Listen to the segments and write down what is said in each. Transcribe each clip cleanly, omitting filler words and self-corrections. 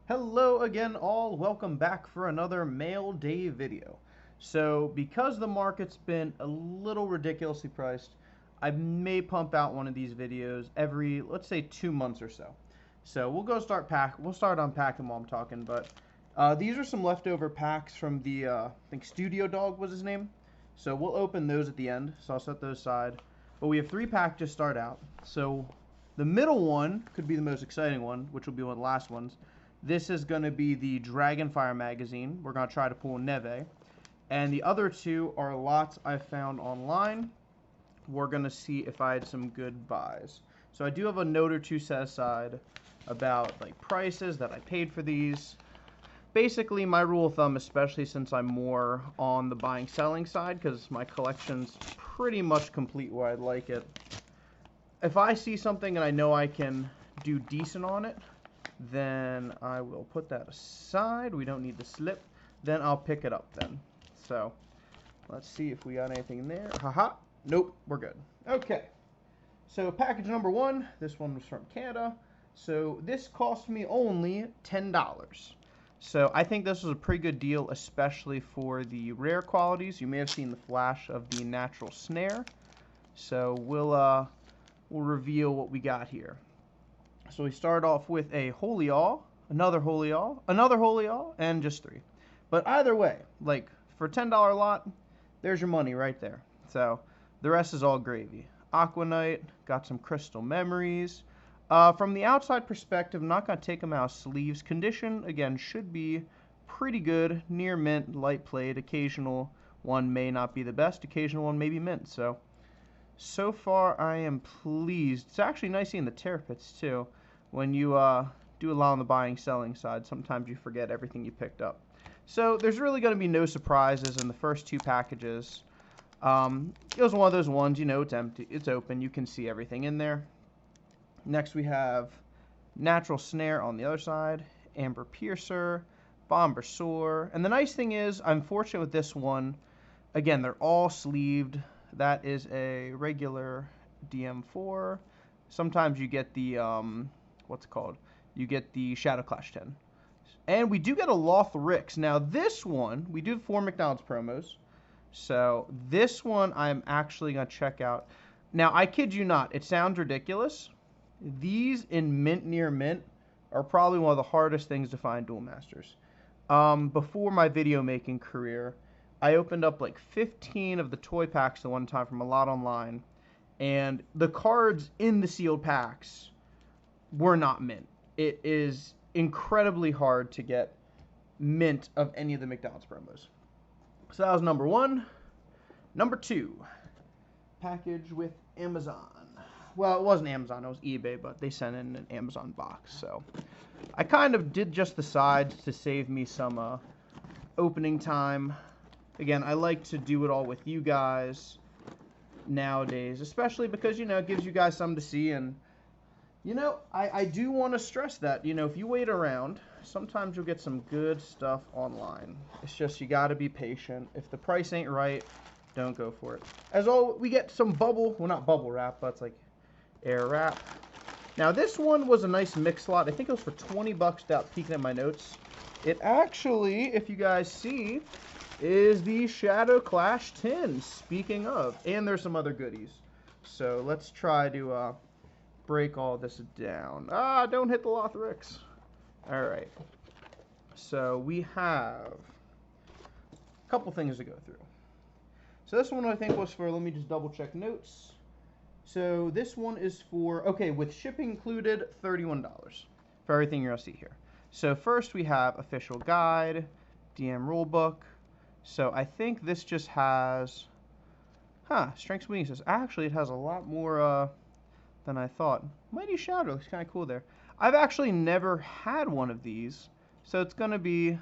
Hello again all, welcome back for another mail day video. So because the market's been a little ridiculously priced, I may pump out one of these videos every, let's say 2 months or so. So we'll start unpacking while I'm talking, but these are some leftover packs from the, I think Studio Dog was his name. So we'll open those at the end, so I'll set those aside. But we have 3 packs to start out. So the middle one could be the most exciting one, which will be one of the last ones. This is going to be the Dragonfire magazine. We're going to try to pull Neve. And the other two are lots I found online. We're going to see if I had some good buys. So I do have a note or two set aside about like prices that I paid for these. Basically, my rule of thumb, especially since I'm more on the buying selling side, because my collection's pretty much complete where I'd like it. If I see something and I know I can do decent on it, then I will put that aside. We don't need the slip. Then I'll pick it up then. So let's see if we got anything there. Haha. Nope, we're good. Okay. So package number one. This one was from Canada. So this cost me only $10. So I think this was a pretty good deal, especially for the rare qualities. You may have seen the flash of the natural snare. So we'll reveal what we got here. So we start off with a Holy All, another Holy All, another Holy All, and just 3. But either way, like for a $10 lot, there's your money right there. So the rest is all gravy. Aquanite, got some Crystal Memories. From the outside perspective, I'm not going to take them out of sleeves. Condition, again, should be pretty good. Near mint, light played. Occasional one may not be the best. Occasional one may be mint. So far, I am pleased. It's actually nice seeing the tear pits, too. When you do a lot on the buying selling side, sometimes you forget everything you picked up. So there's really going to be no surprises in the first 2 packages. It was one of those ones, you know, it's empty, it's open, you can see everything in there. Next we have Natural Snare on the other side, Amber Piercer, Bombersaur, and the nice thing is, I'm fortunate with this one, again, they're all sleeved. That is a regular DM4. Sometimes you get the, what's it called? You get the Shadow Clash 10. And we do get a Lothrix. Now this one, we do 4 McDonald's promos. So this one I'm actually going to check out. Now I kid you not, it sounds ridiculous. These in mint near mint are probably one of the hardest things to find Duel Masters. Before my video making career, I opened up like 15 of the toy packs at one time from a lot online, and the cards in the sealed packs were not mint. It is incredibly hard to get mint of any of the McDonald's promos. So that was number 1. Number 2, package with Amazon. Well, it wasn't Amazon, it was eBay, but they sent in an Amazon box. So I kind of did just the sides to save me some opening time. Again, I like to do it all with you guys nowadays, especially because, you know, it gives you guys something to see. And, you know, I do want to stress that, you know, if you wait around, sometimes you'll get some good stuff online. It's just you got to be patient. If the price ain't right, don't go for it. As always, we get some bubble, well, not bubble wrap, but it's like air wrap. Now, this one was a nice mix lot. I think it was for 20 bucks without peeking at my notes. It actually, if you guys see, is the Shadow Clash 10, speaking of. And there's some other goodies. So let's try to break all this down. Ah, don't hit the Lothrix. Alright. So we have a couple things to go through. So this one I think was for, let me just double check notes. So this one is for, okay, with shipping included, $31 for everything you're going to see here. So first we have official guide, DM rulebook. So I think this just has, strengths and weaknesses. Actually, it has a lot more than I thought. Mighty Shadow looks kind of cool there. I've actually never had one of these, so it's going to be,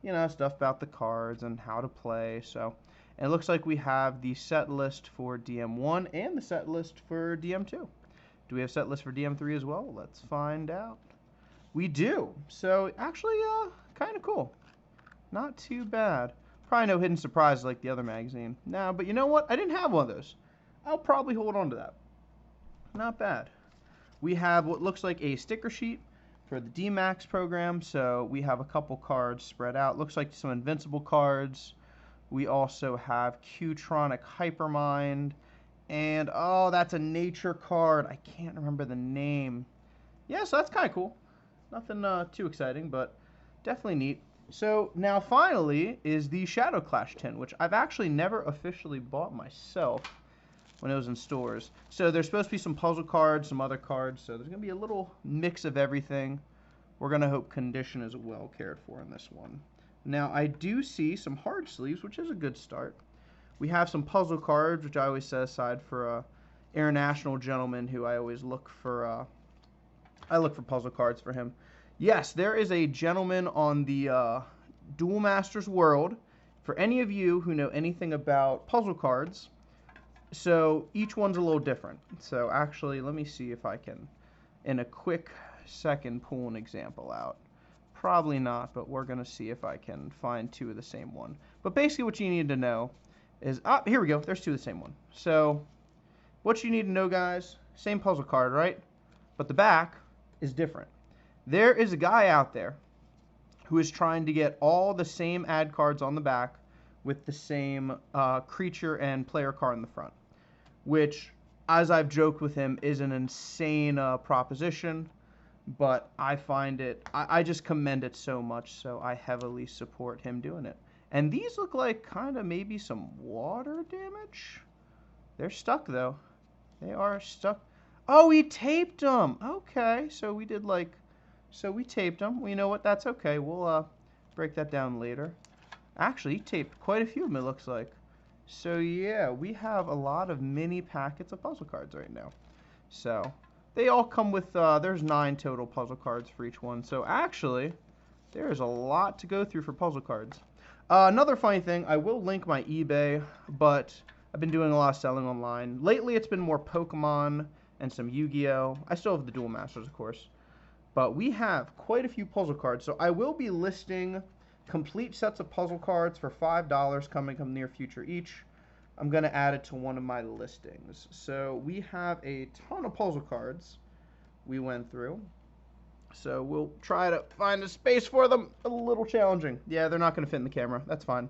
you know, stuff about the cards and how to play. So and it looks like we have the set list for DM1 and the set list for DM2. Do we have set list for DM3 as well? Let's find out. We do. So actually, kind of cool. Not too bad. Probably no hidden surprises like the other magazine. Nah, but you know what? I didn't have one of those. I'll probably hold on to that. Not bad. We have what looks like a sticker sheet for the D-Max program. So we have a couple cards spread out. Looks like some invincible cards. We also have Q-Tronic Hypermind. And, oh, that's a nature card. I can't remember the name. Yeah, so that's kind of cool. Nothing too exciting, but definitely neat. So now finally is the Shadow Clash tin, which I've actually never officially bought myself when it was in stores. So there's supposed to be some puzzle cards, some other cards, so there's going to be a little mix of everything. We're going to hope condition is well cared for in this one. Now, I do see some hard sleeves, which is a good start. We have some puzzle cards, which I always set aside for international gentleman who I always look for. I look for puzzle cards for him. Yes, there is a gentleman on the Duel Masters world. For any of you who know anything about puzzle cards, so each one's a little different. So actually, let me see if I can, in a quick second, pull an example out. Probably not, but we're going to see if I can find two of the same one. But basically what you need to know is, here we go, there's two of the same one. So what you need to know, guys, same puzzle card, right? But the back is different. There is a guy out there who is trying to get all the same ad cards on the back with the same creature and player card in the front, which, as I've joked with him, is an insane proposition, but I find it, I just commend it so much, so I heavily support him doing it. And these look like kind of maybe some water damage. They're stuck, though. They are stuck. Oh, we taped them. Okay, so we did like, so we taped them. Well, you know what? That's okay. We'll break that down later. Actually, he taped quite a few of them, it looks like. So, yeah, we have a lot of mini packets of puzzle cards right now. So, they all come with, there's 9 total puzzle cards for each one. So, actually, there's a lot to go through for puzzle cards. Another funny thing, I will link my eBay, but I've been doing a lot of selling online. Lately, it's been more Pokemon and some Yu-Gi-Oh! I still have the Duel Masters, of course. But we have quite a few puzzle cards, so I will be listing complete sets of puzzle cards for $5 coming in the near future each. I'm going to add it to one of my listings. So we have a ton of puzzle cards we went through. So we'll try to find a space for them. A little challenging. Yeah, they're not going to fit in the camera. That's fine.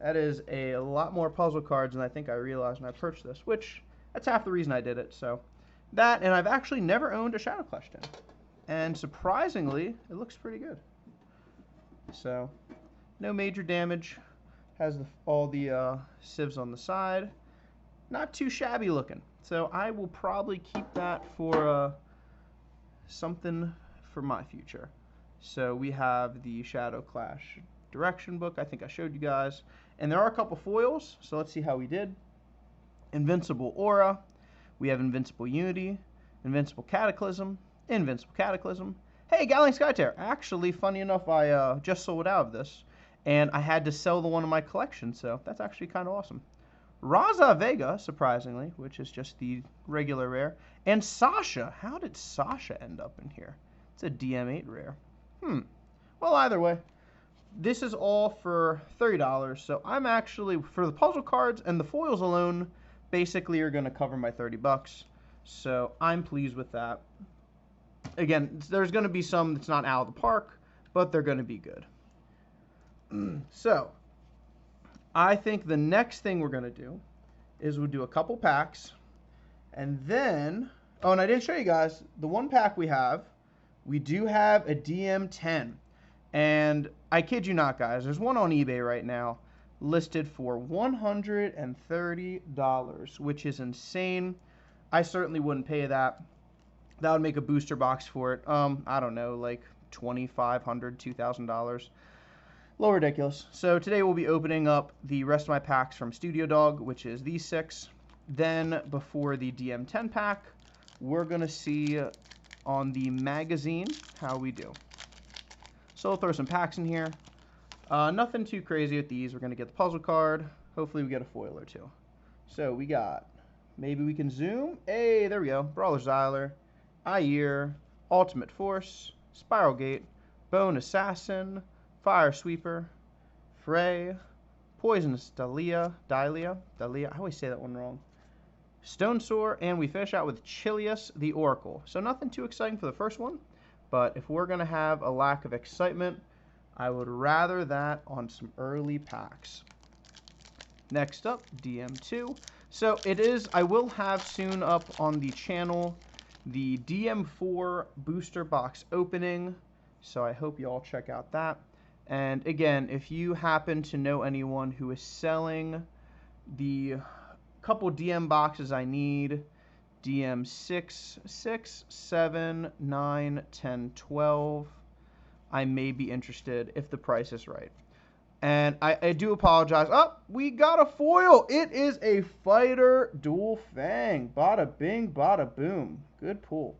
That is a lot more puzzle cards than I think I realized when I purchased this, which that's half the reason I did it. So that, and I've actually never owned a Shadow Clash tin. And surprisingly, it looks pretty good. So, no major damage. Has all the sieves on the side. Not too shabby looking. So I will probably keep that for something for my future. So we have the Shadow Clash direction book. I think I showed you guys. And there are a couple foils. So let's see how we did. Invincible Aura. We have Invincible Unity. Invincible Cataclysm. Invincible Cataclysm. Hey, Galling Skytear. Actually, funny enough, I just sold out of this. And I had to sell the one in my collection, so that's actually kind of awesome. Raza Vega, surprisingly, which is just the regular rare. And Sasha. How did Sasha end up in here? It's a DM8 rare. Well, either way, this is all for $30. So I'm actually, for the puzzle cards and the foils alone, basically are going to cover my 30 bucks. So I'm pleased with that. Again, there's going to be some that's not out of the park, but they're going to be good. So, I think the next thing we're going to do is we'll do a couple packs, and then, oh, and I didn't show you guys, the one pack we do have a DM10, and I kid you not, guys, there's one on eBay right now listed for $130, which is insane. I certainly wouldn't pay that. That would make a booster box for it, I don't know, like $2,500, $2,000. A little ridiculous. So today we'll be opening up the rest of my packs from Studio Dog, which is these 6. Then before the DM10 pack, we're going to see on the magazine how we do. So we'll throw some packs in here. Nothing too crazy with these. We're going to get the puzzle card. Hopefully we get a foil or two. So we got, maybe we can zoom. Hey, there we go. Brawler Xyler, Ayer, Ultimate Force, Spiral Gate, Bone Assassin, Fire Sweeper, Frey, Poisonous Dahlia, I always say that one wrong, Stone Soar, and we finish out with Chilius the Oracle. So nothing too exciting for the first one, But if we're going to have a lack of excitement, I would rather that on some early packs. Next up, DM2. So it is, I will have soon up on the channel the DM4 booster box opening. So I hope you all check out that. And again, if you happen to know anyone who is selling the couple DM boxes I need, DM6, 6, 7, 9, 10, 12, I may be interested if the price is right. And I do apologize. Oh, we got a foil. It is a fighter dual fang. Bada bing, bada boom. Good pull.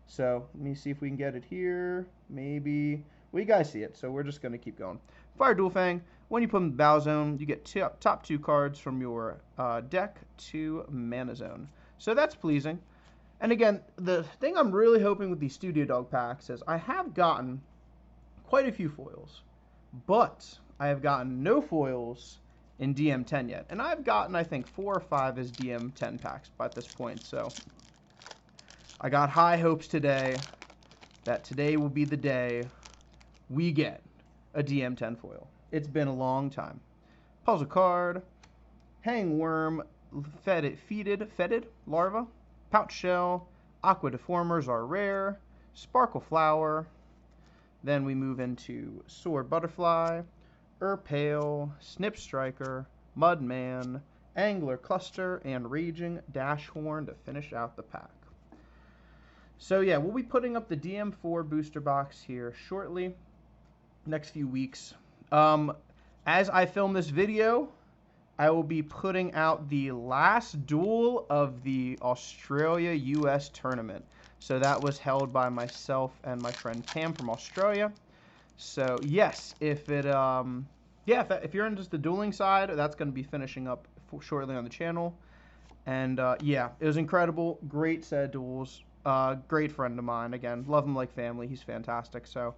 So let me see if we can get it here. Maybe. Well, you guys see it, so we're just going to keep going. Fire dual fang. When you put in the battle zone, you get top 2 cards from your deck to mana zone. So that's pleasing. And again, the thing I'm really hoping with these Studio Dog packs is I have gotten quite a few foils, but I have gotten no foils in DM10 yet. And I've gotten, I think, 4 or 5 as DM10 packs by this point. So I got high hopes today that today will be the day we get a DM10 foil. It's been a long time. Puzzle card, hangworm, fetid larva, pouch shell, aqua deformers are rare, sparkle flower. Then we move into sword butterfly, Pale, Snip Striker, Mudman, Angler Cluster, and Raging Dashhorn to finish out the pack. So yeah, we'll be putting up the DM4 booster box here shortly, next few weeks. As I film this video, I will be putting out the last duel of the Australia-US tournament. So that was held by myself and my friend Cam from Australia. So yes, if it if you're into the dueling side, that's going to be finishing up shortly on the channel. And yeah, it was incredible. Great set of duels. Great friend of mine. Again, love him like family. He's fantastic. So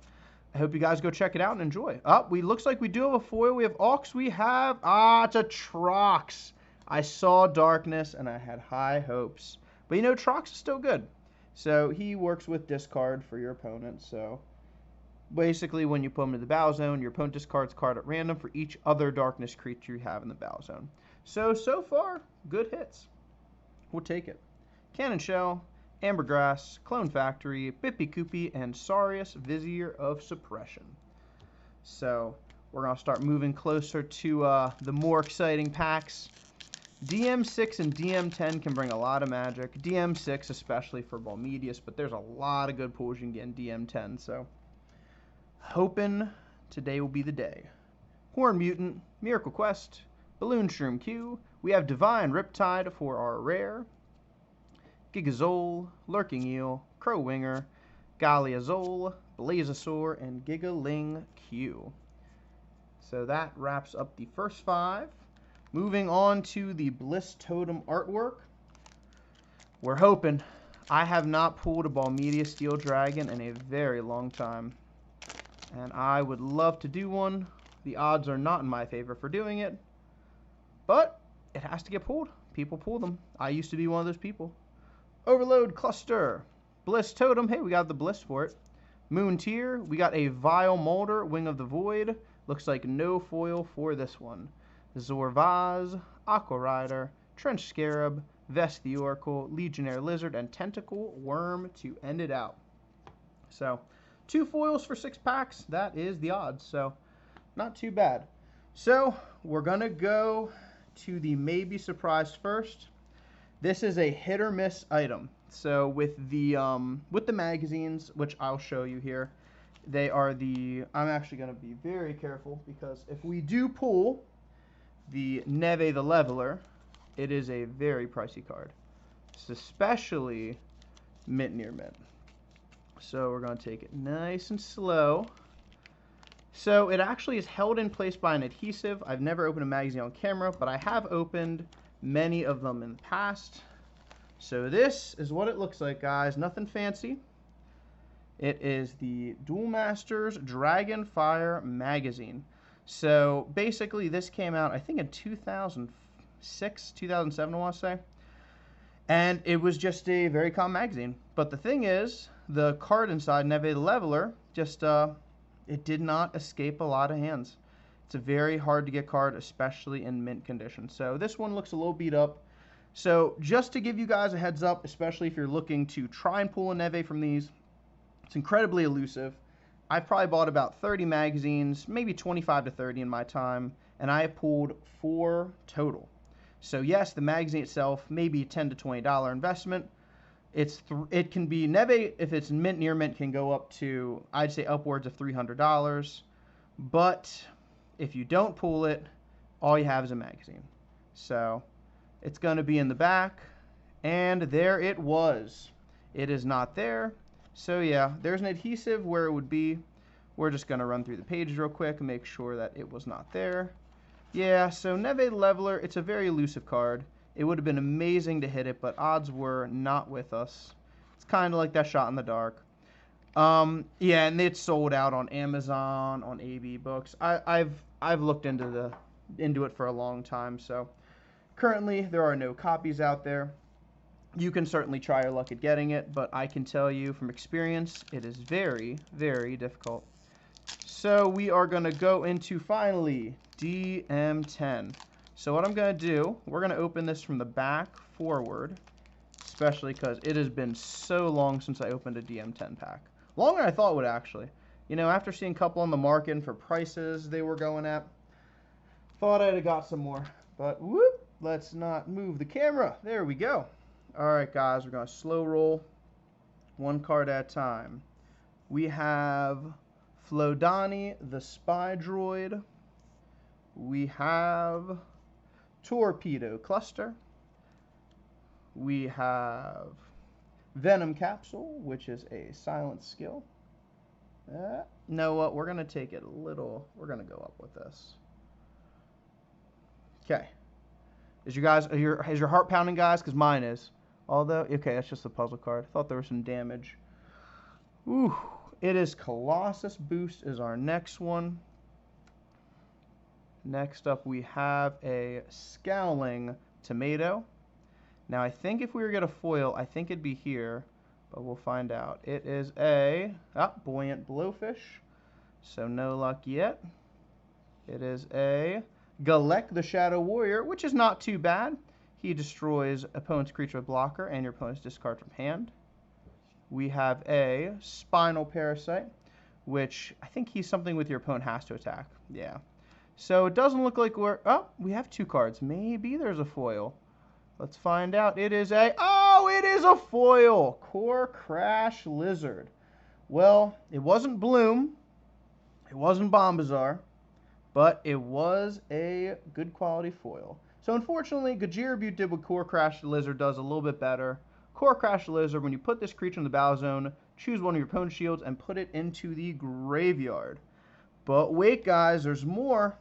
I hope you guys go check it out and enjoy. Looks like we do have a foil. We have Aux. We have it's a Trox. I saw Darkness and I had high hopes. But you know, Trox is still good. So he works with discard for your opponent. So basically, when you put him in the battle zone, your opponent discards a card at random for each other Darkness creature you have in the battle zone. So far, good hits. We'll take it. Cannon Shell, Ambergrass, Clone Factory, Bippy Coopy, and Sarius, Vizier of Suppression. So we're going to start moving closer to the more exciting packs. DM6 and DM10 can bring a lot of magic. DM6 especially for Balmedius, but there's a lot of good pulls you can get in DM10, so hoping today will be the day. Horn Mutant, Miracle Quest, Balloon Shroom Q. We have Divine Riptide for our rare. Gigazole, Lurking Eel, Crow Winger, Galliazole, Blazosaur, and Gigaling Q. So that wraps up the first 5. Moving on to the Bliss Totem artwork. We're hoping. I have not pulled a Balmedia Steel Dragon in a very long time. And I would love to do one. The odds are not in my favor for doing it. But it has to get pulled. People pull them. I used to be one of those people. Overload Cluster. Bliss Totem. Hey, we got the Bliss for it. Moon Tier. We got a Vile Molder. Wing of the Void. Looks like no foil for this one. Zorvaz, Aqua Rider, Trench Scarab, Vest the Oracle, Legionnaire Lizard, and Tentacle Worm to end it out. So 2 foils for 6 packs. That is the odds. So not too bad. So we're going to go to the maybe surprise first. This is a hit or miss item. So with the magazines, which I'll show you here, they are the, I'm actually going to be very careful because if we do pull the Neve the Leveler, it is a very pricey card. It's especially mint near mint. So we're going to take it nice and slow. So it actually is held in place by an adhesive. I've never opened a magazine on camera, but I have opened many of them in the past. So this is what it looks like, guys. Nothing fancy. It is the Duel Masters Dragonfire magazine. So basically this came out, I think in 2006, 2007 I want to say. And it was just a very common magazine. But the thing is, the card inside, Neve the Leveler, just, it did not escape a lot of hands. It's a very hard to get card, especially in mint condition. So this one looks a little beat up. So just to give you guys a heads up, especially if you're looking to try and pull a Neve from these, it's incredibly elusive. I've probably bought about 30 magazines, maybe 25 to 30 in my time, and I have pulled 4 total. So yes, the magazine itself, maybe a $10 to $20 investment. It can be, Neve, if it's mint, near mint, can go up to, I'd say, upwards of $300. But if you don't pull it, all you have is a magazine. So it's going to be in the back, and there it was. It is not there. So yeah, there's an adhesive where it would be. We're just going to run through the pages real quick and make sure that it was not there. Yeah, so Neve the Leveler, it's a very elusive card. It would have been amazing to hit it, but odds were not with us. It's kind of like that shot in the dark. Yeah, and it's sold out on Amazon, on AB Books. I've looked into it for a long time, so currently there are no copies out there. You can certainly try your luck at getting it, but I can tell you from experience, it is very, very difficult. So we are going to go into, finally, DM10. So what I'm going to do, we're going to open this from the back forward, especially because it has been so long since I opened a DM10 pack. Longer than I thought it would, actually. You know, after seeing a couple on the market and for prices they were going at, thought I'd have got some more. But whoop, let's not move the camera. There we go. All right, guys, we're going to slow roll one card at a time. We have Flodani, the Spy Droid. We have Torpedo Cluster. We have Venom Capsule, which is a silent skill. Know what? We're going to take it a little. We're going to go up with this. Okay. Is your heart pounding, guys? Because mine is. Although, okay, that's just a puzzle card. I thought there was some damage. Ooh, it is Colossus Boost is our next one. Next up, we have a Scowling Tomato. Now, I think if we were to get a foil, I think it'd be here, but we'll find out. It is a Buoyant Blowfish, so no luck yet. It is a Galek the Shadow Warrior, which is not too bad. He destroys opponent's creature with blocker and your opponent's discard from hand. We have a Spinal Parasite, which I think he's something with your opponent has to attack. Yeah. So it doesn't look like we have 2 cards. Maybe there's a foil. Let's find out. It is a foil. Core Crash Lizard. Well, it wasn't Bloom. It wasn't Bombazar. But it was a good quality foil. So unfortunately, Gajira did what Core Crash Lizard does a little bit better. Core Crash Lizard, when you put this creature in the battle zone, choose one of your opponent's shields and put it into the graveyard. But wait, guys, there's more.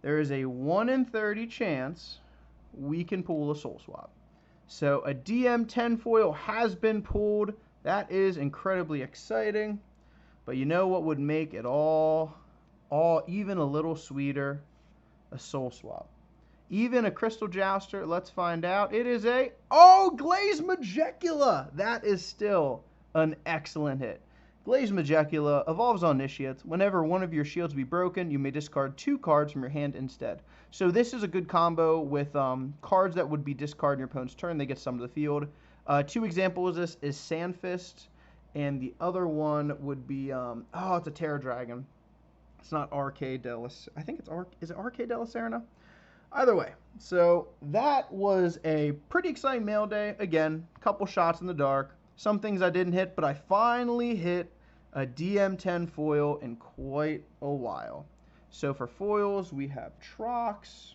There is a 1 in 30 chance we can pull a Soul Swap. So a DM10 foil has been pulled. That is incredibly exciting. But you know what would make it all even a little sweeter? A Soul Swap. Even a Crystal Jouster, let's find out. It is a, Glazed Magicula! That is still an excellent hit. Glazed Magicula evolves on initiates. Whenever one of your shields be broken, you may discard 2 cards from your hand instead. So this is a good combo with cards that would be discarded in your opponent's turn. They get summoned to the field. 2 examples of this is Sandfist, and the other one would be, it's a Terradragon. It's not Arque Delacerna. I think it's is it Arque Delacerna? Either way, so that was a pretty exciting mail day. Again, a couple shots in the dark. Some things I didn't hit, but I finally hit a DM10 foil in quite a while. So for foils, we have Trox,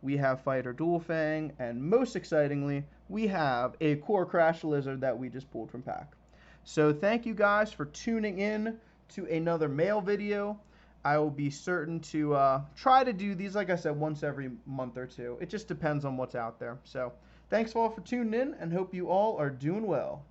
we have Fighter Dualfang, and most excitingly, we have a Core Crash Lizard that we just pulled from pack. So thank you guys for tuning in to another mail video. I will be certain to try to do these, like I said, once every month or 2. It just depends on what's out there. So thanks all for tuning in, and hope you all are doing well.